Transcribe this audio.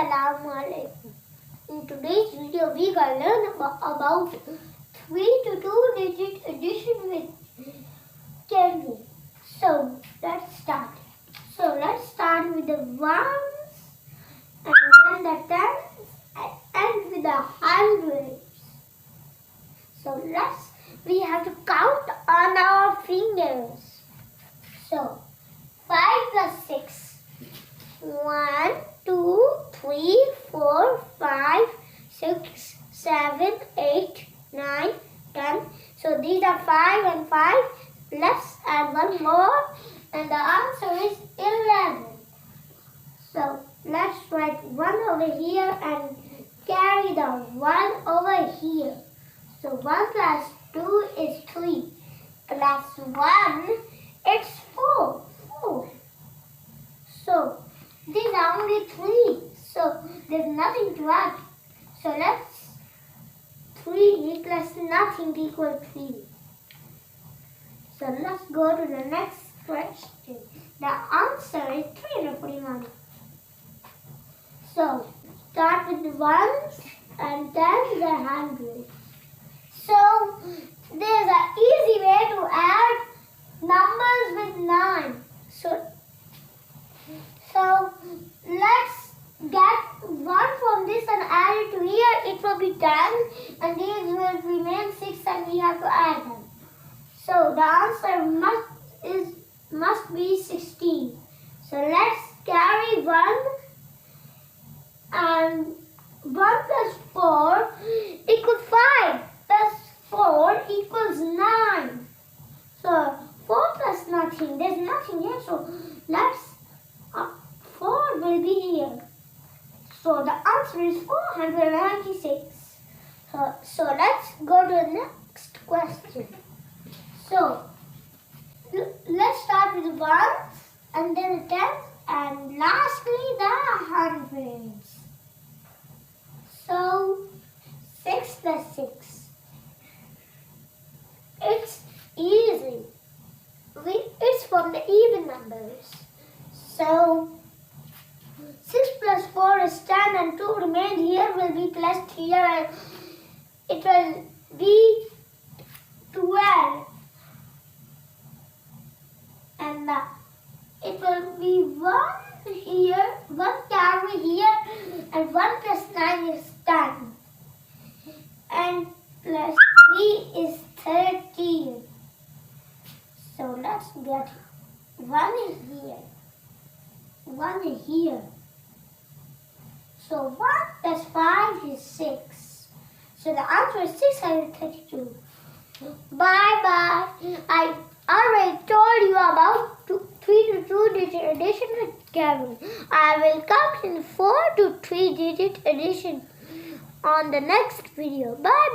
Assalamualaikum. In today's video, we gonna learn about 3 to 2 digit addition with Candy. So let's start. Let's start with the ones and then the tens and end with the hundreds. We have to count on our fingers. 5 plus 6. 1, 2, 3, 4, 5, 6, 7, 8, 9, 10. So these are 5 and 5. Let's add one more and the answer is 11. So let's write 1 over here and carry the 1 over here. So 1 plus 2 is 3 plus 1 it's 4. So these are only 3. So there's nothing to add. So let's 3 plus nothing equal 3. So let's go to the next question. The answer is 341. So start with the ones and then the hundreds. So there's an easy way to add numbers with 9. So let's get 1 from this and add it to here. It will be 10 and these will remain 6 and we have to add them. So the answer must be 16. So let's carry 1 and 1 plus 4 equals 5 plus 4 equals 9. So 4 plus nothing, there's nothing here. So let's 4 will be here. So the answer is 496. So let's go to the next question. So let's start with the ones and then the tens and lastly the hundreds. So 6 plus 6. It's easy. It's from the even numbers. So 6 plus 4 is 10 and 2 remain here will be placed here and it will be 12 and it will be 1 here, 1 carry here and 1 plus 9 is 10 and plus 3 is 13. So let's get 1 is here. 1 is here. So 1 plus 5 is 6. So the answer is 632. Bye. I already told you about 3 to 2 digit addition with Kevin. I will come in 4 to 3 digit addition on the next video. Bye.